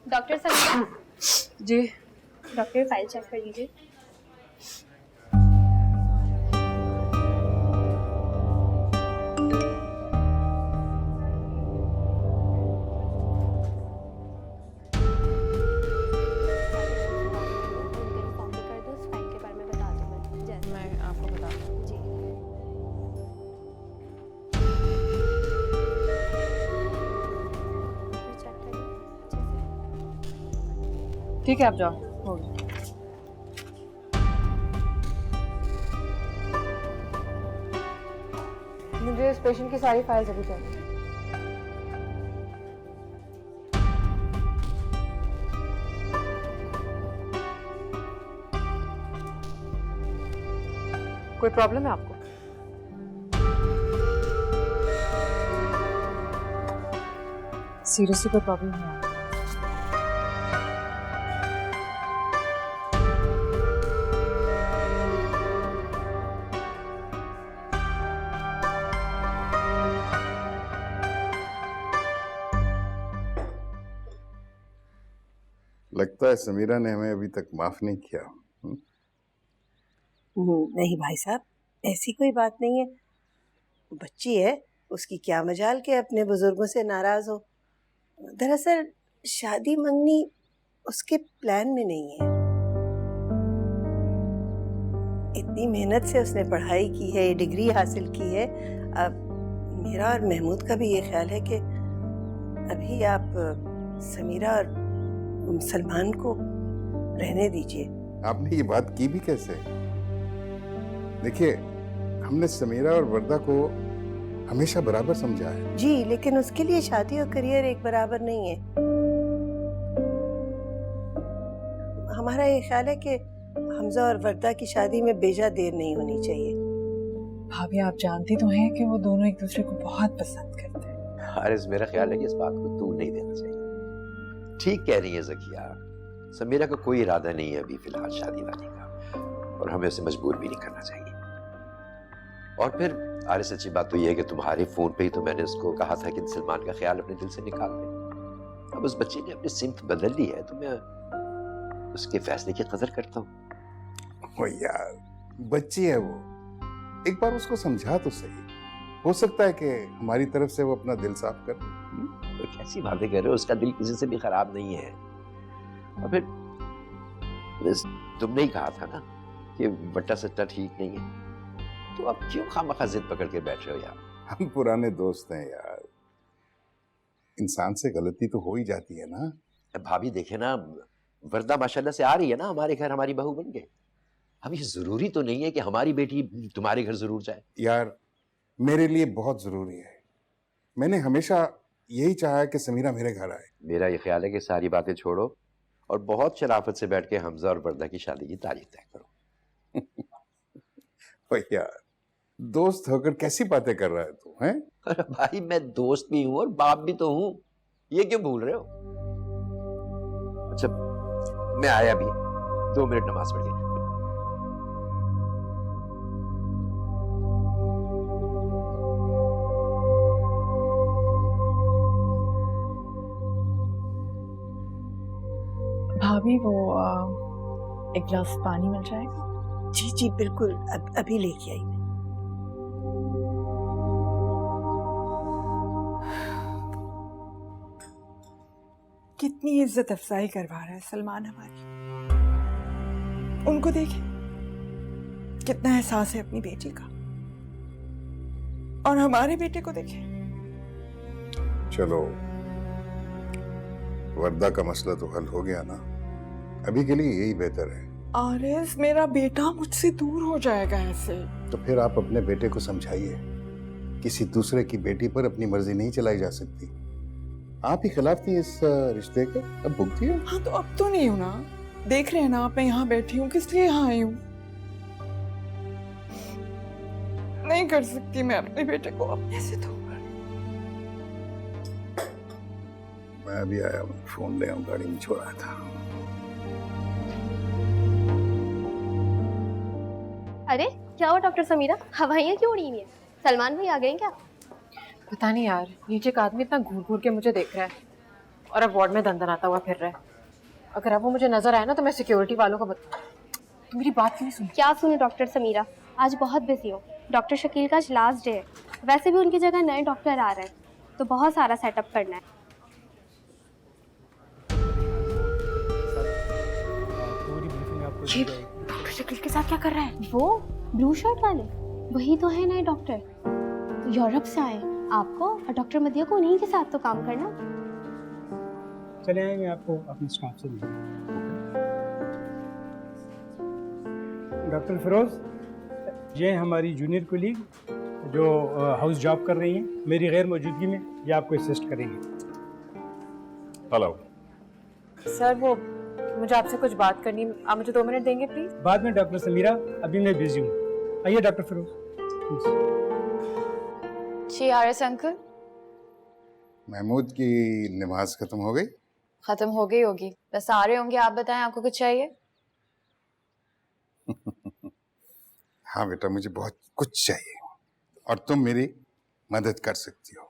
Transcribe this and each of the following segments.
Doctor Samira, जी doctor file check कर लीजिए। मैं आपको बता दूँ। जी। चेक करिए अच्छे से। ठीक है आप जाओ, हो गया। मुझे इस पेशेंट की सारी फाइल्स अभी चाहिए। कोई प्रॉब्लम है आपको? सीरियसली कोई प्रॉब्लम है? लगता है समीरा ने हमें अभी तक माफ नहीं किया। नहीं भाई साहब, ऐसी कोई बात नहीं है। बच्ची है, उसकी क्या मजाल के अपने बुजुर्गों से नाराज हो। दरअसल शादी मंगनी उसके प्लान में नहीं है। इतनी मेहनत से उसने पढ़ाई की है, डिग्री हासिल की है। अब मेरा और महमूद का भी ये ख्याल है कि अभी आप समीरा और सलमान को रहने दीजिए। आपने ये बात की भी कैसे? देखिए, हमने समीरा और वर्दा को हमेशा बराबर समझा है। जी, लेकिन उसके लिए शादी और करियर एक बराबर नहीं है। हमारा ये ख्याल है कि हमजा और वर्दा की शादी में बेजा देर नहीं होनी चाहिए। भाभी आप जानती तो हैं कि वो दोनों एक दूसरे को बहुत पसंद करते हैं। हारिस, मेरा ख्याल है कि इस बात को तूल नहीं देना चाहिए। ठीक कह रही है ज़किया, समीरा का कोई इरादा नहीं है अभी फिलहाल शादी वादी का, और हमें उसे मजबूर भी नहीं करना चाहिए। और फिर हारिस, अच्छी बात तो यह है कि तुम्हारे फोन पे ही तो मैंने उसको कहा था कि सलमान का ख्याल अपने दिल से निकाल दे। अब उस बच्चे ने अपनी सिमत बदल ली है तो मैं उसके फैसले की कदर करता हूँ। ओ यार, बच्ची है वो, एक बार उसको समझा तो सही। हो सकता है कि हमारी तरफ से वो अपना दिल साफ कर दे। तो कैसी बातें कर रहे हो, उसका दिल किसी से भी खराब नहीं है। और फिर तुमने ही कहा था ना कि बट्टा सट्टा ठीक नहीं है, तो अब क्यों खामखा जिद पकड़ के बैठ रहे हो यार? हम पुराने दोस्त हैं यार, इंसान से गलती तो हो ही जाती है ना। भाभी देखे ना, वर्दा माशाल्लाह से आ रही है ना हमारे घर, हमारी बहू बन गए। अब ये जरूरी तो नहीं है कि हमारी बेटी तुम्हारे घर जरूर जाए। यार, मेरे लिए बहुत जरूरी है। मैंने हमेशा यही चाहा है कि समीरा मेरे घर आए। मेरा ये ख्याल है कि सारी बातें छोड़ो और बहुत शराफत से बैठ के हमजा और वर्दा की शादी की तारीख तय करो। ओ यार, दोस्त होकर कैसी बातें कर रहा है तू, हैं? अरे भाई, मैं दोस्त भी हूं और बाप भी तो हूं, ये क्यों भूल रहे हो? अच्छा, मैं आया भी, 2 मिनट नमाज पढ़ के। भाभी वो एक गिलास पानी मिल जाएगा? जी जी बिल्कुल, अभी लेके आई मैं। कितनी इज्जत अफजाई करवा रहा है सलमान हमारी। उनको देखे कितना एहसास है अपनी बेटी का, और हमारे बेटे को देखे। चलो, वर्दा का मसला तो हल हो गया ना, अभी के लिए यही बेहतर है। आरिस, मेरा बेटा मुझसे दूर हो जाएगा ऐसे। तो फिर आप अपने बेटे को समझाइए, किसी दूसरे की बेटी पर अपनी मर्जी नहीं चलाई जा सकती। आप ही खिलाफ थी इस रिश्ते के, अब भुगती है। हाँ तो अब तो नहीं हूं ना, देख रहे हैं ना आप, मैं यहाँ बैठी हूँ, किस लिए यहाँ आई हूँ। नहीं कर सकती मैं अपने बेटे को अपने से दूर। मैं अभी आया, फोन ले आऊं, गाड़ी में छोड़ा था। अरे क्या हुआ डॉक्टर समीरा, हवाइयाँ क्यों उड़ी हुई हैं? सलमान भाई आ गए क्या? पता नहीं यार, नीचे एक आदमी इतना घूर घूर के मुझे देख रहा है और अब वार्ड में दंदनाता हुआ फिर रहा है। अगर अब वो मुझे नजर आया ना तो मैं सिक्योरिटी वालों को तो मेरी बात क्यों नहीं सुनती? क्या सुनो डॉक्टर समीरा, आज बहुत बिजी हो। डॉक्टर शकील का आज लास्ट डे है। वैसे भी उनकी जगह नए डॉक्टर आ रहे हैं, तो बहुत सारा सेटअप करना है। पूरी ब्रीफिंग आपको दी जाएगी। डॉक्टर शकील के साथ क्या कर रहा है? वो ब्लू शर्ट वाले, वही तो है नए डॉक्टर, यूरोप से आए। आपको और डॉक्टर मदिया को उन्हीं के साथ तो काम करना। चले आएंगे, आपको अपने स्टाफ से मिलेंगे। डॉक्टर फिरोज, ये हमारी जूनियर कोलीग जो हाउस जॉब कर रही हैं, मेरी गैर मौजूदगी में ये आपको असिस्ट करेंगे। हेलो। सर वो मुझे आपसे कुछ बात करनी है, आप मुझे 2 मिनट देंगे प्लीज? बाद में डॉक्टर समीरा, अभी मैं बिजी हूँ। आइए डॉक्टर फिरोज प्लीज। जी आरएस अंकल। महमूद की नमाज खत्म हो गई? खत्म हो गई होगी, बस आ रहे होंगे। आप बताएं, आपको कुछ चाहिए? हाँ बेटा, मुझे बहुत कुछ चाहिए और तुम मेरी मदद कर सकती हो।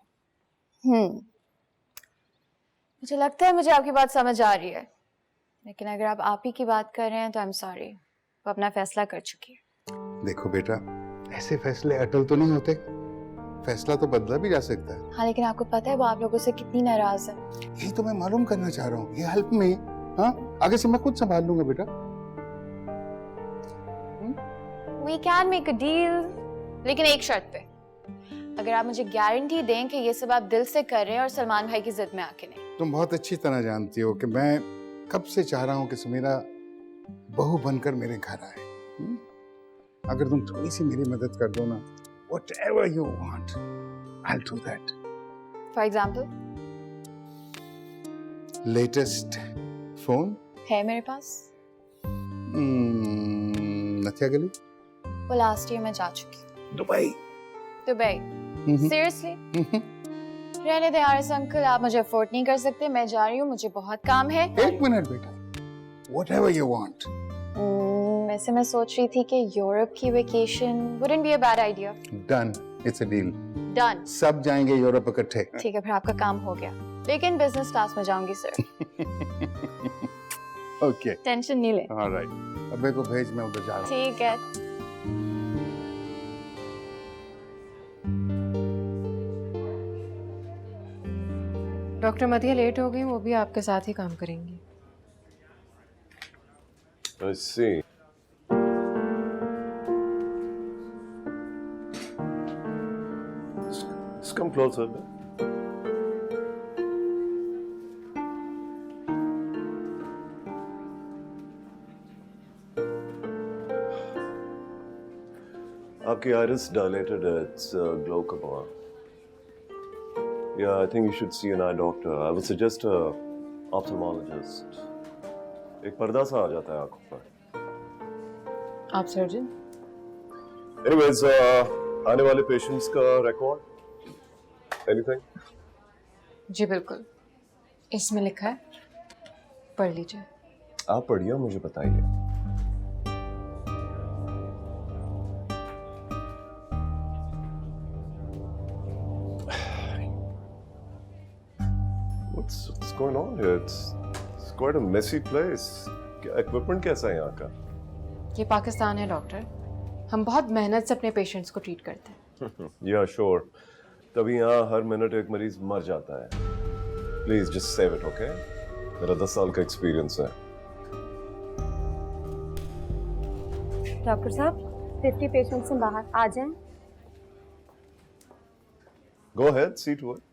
मुझे लगता है मुझे आपकी बात समझ आ रही है, लेकिन अगर आप ही की बात कर रहे हैं तो आई एम सॉरी, वो अपना फैसला कर चुकी है। देखो बेटा, ऐसे फैसले अटल तो नहीं होते, फैसला तो बदला भी जा सकता है। हाँ, लेकिन आपको पता है वो आप लोगों से कितनी नाराज है। यही तो मैं मालूम करना चाह रहा हूँ। ये हेल्प में, हाँ, आगे से मैं खुद संभाल लूंगा बेटा। We can make a deal, लेकिन एक शर्त पे। अगर आप मुझे गारंटी दें कि ये सब आप दिल से कर रहे हैं और सलमान भाई की जिद में आके नहीं। तुम बहुत अच्छी तरह जानती हो कि मैं कब से चाह रहा हूँ कि समीरा बहू बनकर मेरे घर आए। अगर तुम थोड़ी सी मेरी मदद कर दो ना, whatever you want, I'll do that. For example? Latest phone? है मेरे पास। नथिया गली? वो लास्ट ईयर में जा चुकी। दुबई? दुबई? सीरियसली? रहने दे आरएस अंकल, आप मुझे अफोर्ड नहीं कर सकते। मैं जा रही हूँ, मुझे बहुत काम है। एक मिनट बेटा, whatever you want. वैसे मैं सोच रही थी कि यूरोप की vacation wouldn't be a bad idea. Done. It's a deal. Done. सब जाएंगे यूरोप इकट्ठे। ठीक है, फिर आपका काम हो गया, लेकिन बिजनेस क्लास में जाऊंगी सर। Okay. टेंशन नहीं ले। All right. अबे को भेज, मैं उधर जा रहा हूँ। ठीक है। डॉक्टर मदिया लेट हो गई, वो भी आपके साथ ही काम करेंगी। I see. Just come closer. आपकी iris dilated. It's glaucoma. Yeah, I think you should see an eye doctor. I would suggest a ophthalmologist. एक पर्दा सा आ जाता है आंखों पर। आप सर्जन? Anyways, आने वाले पेशेंट्स का रिकॉर्ड, एनीथिंग? जी बिल्कुल, इसमें लिखा है, पढ़ लीजिए। आप पढ़िए, मुझे बताइए। What's going on here? It's quite a messy place. Equipment कैसा है यहाँ का? ये पाकिस्तान है डॉक्टर, हम बहुत मेहनत से अपने पेशेंट्स को ट्रीट करते हैं। Yeah, sure. तभी यहाँ हर मिनट एक मरीज मर जाता है। Please just save it, okay? मेरा 10 साल का एक्सपीरियंस है। डॉक्टर साहब, 50 पेशेंट्स से बाहर आ जाएं। Go ahead, see to it.